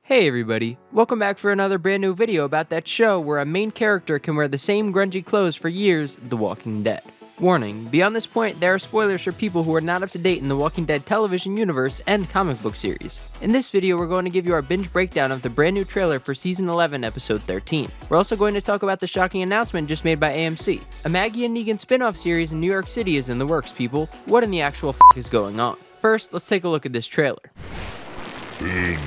Hey everybody, welcome back for another brand new video about that show where a main character can wear the same grungy clothes for years, The Walking Dead. Warning, beyond this point, there are spoilers for people who are not up to date in The Walking Dead television universe and comic book series. In this video, we're going to give you our binge breakdown of the brand new trailer for Season 11, Episode 13. We're also going to talk about the shocking announcement just made by AMC. A Maggie and Negan spin-off series in New York City is in the works, people. What in the actual f*** is going on? First, let's take a look at this trailer. Binge.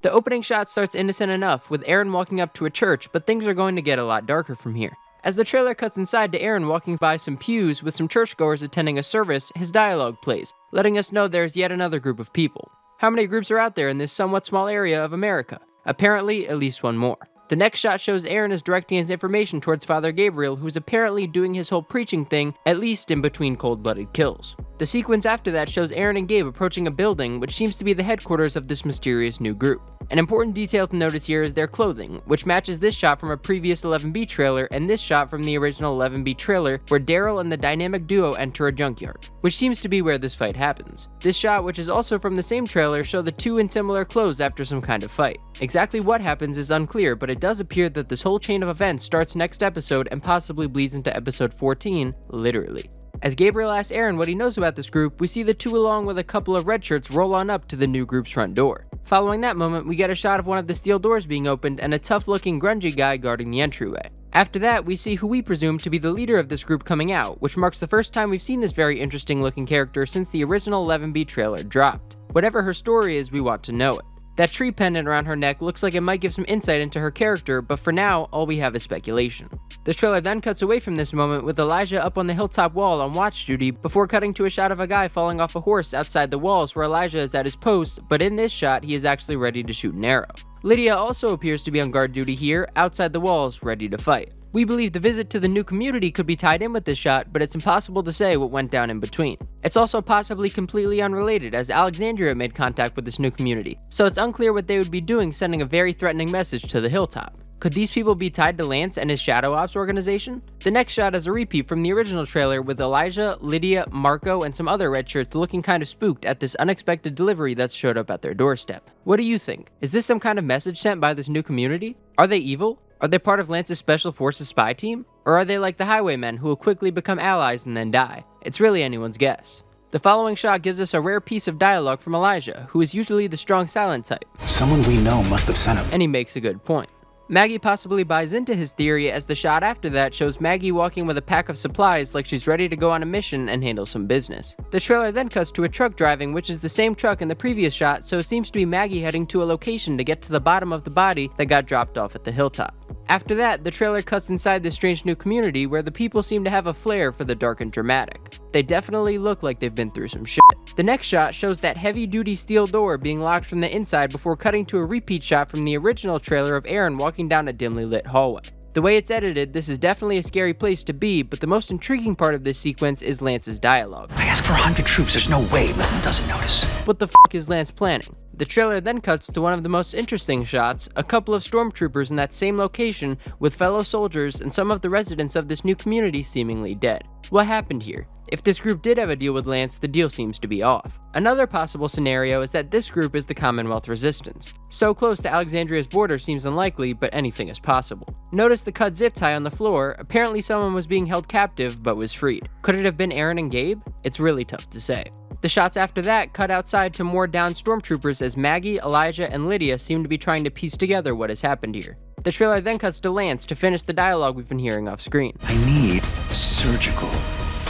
The opening shot starts innocent enough, with Aaron walking up to a church, but things are going to get a lot darker from here. As the trailer cuts inside to Aaron walking by some pews with some churchgoers attending a service, his dialogue plays, letting us know there's yet another group of people. How many groups are out there in this somewhat small area of America? Apparently, at least one more. The next shot shows Aaron is directing his information towards Father Gabriel, who's apparently doing his whole preaching thing, at least in between cold-blooded kills. The sequence after that shows Aaron and Gabe approaching a building, which seems to be the headquarters of this mysterious new group. An important detail to notice here is their clothing, which matches this shot from a previous 11B trailer and this shot from the original 11B trailer, where Daryl and the dynamic duo enter a junkyard, which seems to be where this fight happens. This shot, which is also from the same trailer, show the two in similar clothes after some kind of fight. Exactly what happens is unclear, but it does appear that this whole chain of events starts next episode and possibly bleeds into episode 14, literally. As Gabriel asks Aaron what he knows about this group, we see the two along with a couple of red shirts roll on up to the new group's front door. Following that moment, we get a shot of one of the steel doors being opened and a tough-looking grungy guy guarding the entryway. After that, we see who we presume to be the leader of this group coming out, which marks the first time we've seen this very interesting-looking character since the original 11B trailer dropped. Whatever her story is, we want to know it. That tree pendant around her neck looks like it might give some insight into her character, but for now, all we have is speculation. This trailer then cuts away from this moment with Elijah up on the hilltop wall on watch duty before cutting to a shot of a guy falling off a horse outside the walls where Elijah is at his post, but in this shot, he is actually ready to shoot an arrow. Lydia also appears to be on guard duty here, outside the walls, ready to fight. We believe the visit to the new community could be tied in with this shot, but it's impossible to say what went down in between. It's also possibly completely unrelated, as Alexandria made contact with this new community, so it's unclear what they would be doing sending a very threatening message to the hilltop. Could these people be tied to Lance and his Shadow Ops organization? The next shot is a repeat from the original trailer with Elijah, Lydia, Marco, and some other red shirts looking kind of spooked at this unexpected delivery that showed up at their doorstep. What do you think? Is this some kind of message sent by this new community? Are they evil? Are they part of Lance's Special Forces spy team? Or are they like the Highwaymen who will quickly become allies and then die? It's really anyone's guess. The following shot gives us a rare piece of dialogue from Elijah, who is usually the strong silent type. Someone we know must have sent him. And he makes a good point. Maggie possibly buys into his theory, as the shot after that shows Maggie walking with a pack of supplies like she's ready to go on a mission and handle some business. The trailer then cuts to a truck driving, which is the same truck in the previous shot, so it seems to be Maggie heading to a location to get to the bottom of the body that got dropped off at the hilltop. After that, the trailer cuts inside this strange new community where the people seem to have a flair for the dark and dramatic. They definitely look like they've been through some shit. The next shot shows that heavy-duty steel door being locked from the inside before cutting to a repeat shot from the original trailer of Aaron walking down a dimly lit hallway. The way it's edited, this is definitely a scary place to be, but the most intriguing part of this sequence is Lance's dialogue. I asked for 100 troops, there's no way Milton doesn't notice. What the f*** is Lance planning? The trailer then cuts to one of the most interesting shots, a couple of stormtroopers in that same location with fellow soldiers and some of the residents of this new community seemingly dead. What happened here? If this group did have a deal with Lance, the deal seems to be off. Another possible scenario is that this group is the Commonwealth Resistance. So close to Alexandria's border seems unlikely, but anything is possible. Notice the cut zip tie on the floor. Apparently someone was being held captive but was freed. Could it have been Aaron and Gabe? It's really tough to say. The shots after that cut outside to more downed stormtroopers as Maggie, Elijah, and Lydia seem to be trying to piece together what has happened here. The trailer then cuts to Lance to finish the dialogue we've been hearing off screen. I need a surgical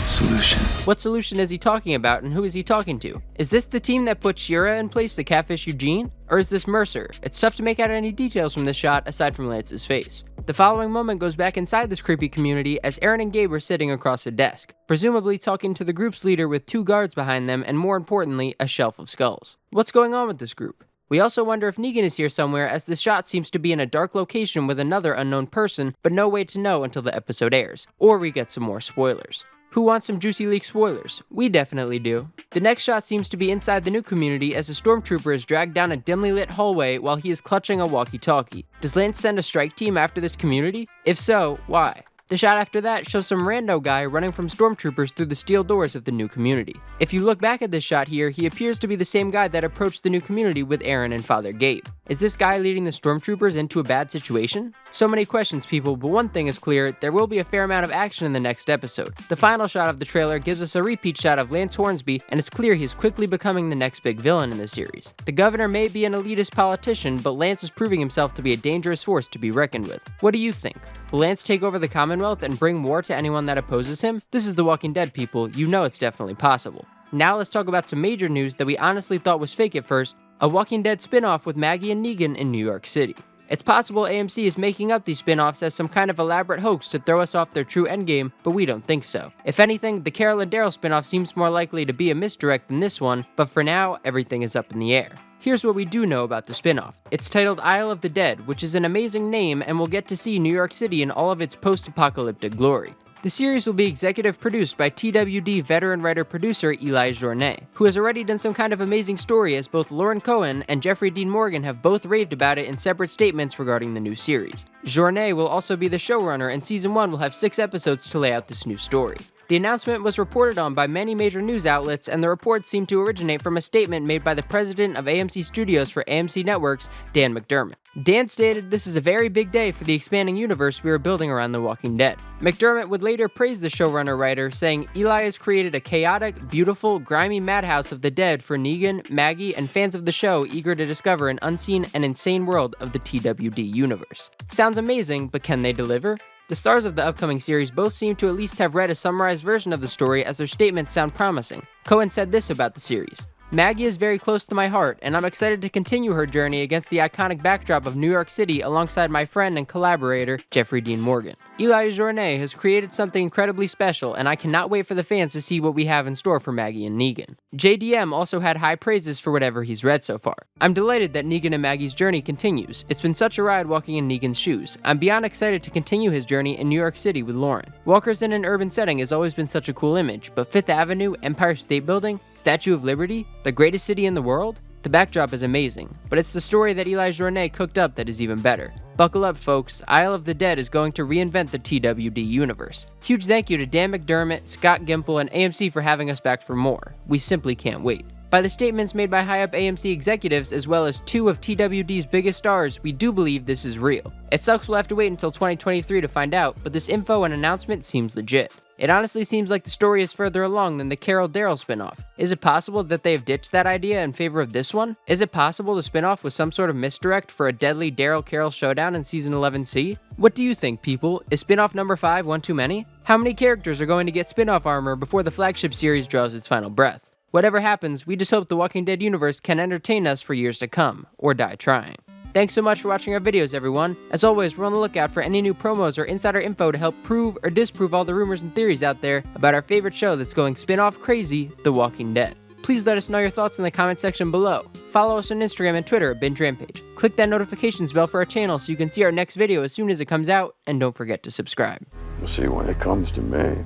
solution. What solution is he talking about, and who is he talking to? Is this the team that put Shira in place to catfish Eugene? Or is this Mercer? It's tough to make out any details from this shot aside from Lance's face. The following moment goes back inside this creepy community as Aaron and Gabe are sitting across a desk, presumably talking to the group's leader with two guards behind them and, more importantly, a shelf of skulls. What's going on with this group? We also wonder if Negan is here somewhere, as this shot seems to be in a dark location with another unknown person, but no way to know until the episode airs, or we get some more spoilers. Who wants some juicy leak spoilers? We definitely do. The next shot seems to be inside the new community as a stormtrooper is dragged down a dimly lit hallway while he is clutching a walkie-talkie. Does Lance send a strike team after this community? If so, why? The shot after that shows some rando guy running from stormtroopers through the steel doors of the new community. If you look back at this shot here, he appears to be the same guy that approached the new community with Aaron and Father Gabe. Is this guy leading the stormtroopers into a bad situation? So many questions, people, but one thing is clear, there will be a fair amount of action in the next episode. The final shot of the trailer gives us a repeat shot of Lance Hornsby, and it's clear he's quickly becoming the next big villain in the series. The governor may be an elitist politician, but Lance is proving himself to be a dangerous force to be reckoned with. What do you think? Will Lance take over the Commonwealth and bring war to anyone that opposes him? This is The Walking Dead, people. You know it's definitely possible. Now let's talk about some major news that we honestly thought was fake at first, a Walking Dead spin-off with Maggie and Negan in New York City. It's possible AMC is making up these spin-offs as some kind of elaborate hoax to throw us off their true endgame, but we don't think so. If anything, the Carol and Daryl spin-off seems more likely to be a misdirect than this one, but for now, everything is up in the air. Here's what we do know about the spin-off. It's titled Isle of the Dead, which is an amazing name, and we'll get to see New York City in all of its post-apocalyptic glory. The series will be executive produced by TWD veteran writer-producer Eli Journet, who has already done some kind of amazing story, as both Lauren Cohen and Jeffrey Dean Morgan have both raved about it in separate statements regarding the new series. Journet will also be the showrunner, and Season 1 will have 6 episodes to lay out this new story. The announcement was reported on by many major news outlets, and the reports seem to originate from a statement made by the president of AMC Studios for AMC Networks, Dan McDermott. Dan stated, "This is a very big day for the expanding universe we are building around The Walking Dead." McDermott would later praise the showrunner-writer, saying, "Eli has created a chaotic, beautiful, grimy madhouse of the dead for Negan, Maggie, and fans of the show eager to discover an unseen and insane world of the TWD universe." Sounds amazing, but can they deliver? The stars of the upcoming series both seem to at least have read a summarized version of the story, as their statements sound promising. Cohen said this about the series: "Maggie is very close to my heart, and I'm excited to continue her journey against the iconic backdrop of New York City alongside my friend and collaborator, Jeffrey Dean Morgan. Eli Journet has created something incredibly special, and I cannot wait for the fans to see what we have in store for Maggie and Negan." JDM also had high praises for whatever he's read so far. "I'm delighted that Negan and Maggie's journey continues. It's been such a ride walking in Negan's shoes. I'm beyond excited to continue his journey in New York City with Lauren. Walkers in an urban setting has always been such a cool image, but Fifth Avenue, Empire State Building, Statue of Liberty, the greatest city in the world? The backdrop is amazing, but it's the story that Eli Journet cooked up that is even better. Buckle up, folks. Isle of the Dead is going to reinvent the TWD universe." Huge thank you to Dan McDermott, Scott Gimple, and AMC for having us back for more. We simply can't wait. By the statements made by high-up AMC executives, as well as 2 of TWD's biggest stars, we do believe this is real. It sucks we'll have to wait until 2023 to find out, but this info and announcement seems legit. It honestly seems like the story is further along than the Carol Daryl spinoff. Is it possible that they have ditched that idea in favor of this one? Is it possible the spinoff was some sort of misdirect for a deadly Daryl-Carol showdown in Season 11C? What do you think, people? Is spinoff number 5 one too many? How many characters are going to get spinoff armor before the flagship series draws its final breath? Whatever happens, we just hope the Walking Dead universe can entertain us for years to come, or die trying. Thanks so much for watching our videos, everyone. As always, we're on the lookout for any new promos or insider info to help prove or disprove all the rumors and theories out there about our favorite show that's going spin-off crazy, The Walking Dead. Please let us know your thoughts in the comment section below. Follow us on Instagram and Twitter at Binge Rampage. Click that notifications bell for our channel so you can see our next video as soon as it comes out, and don't forget to subscribe. You see, when it comes to me,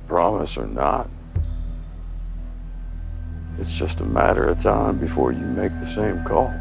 promise or not, it's just a matter of time before you make the same call.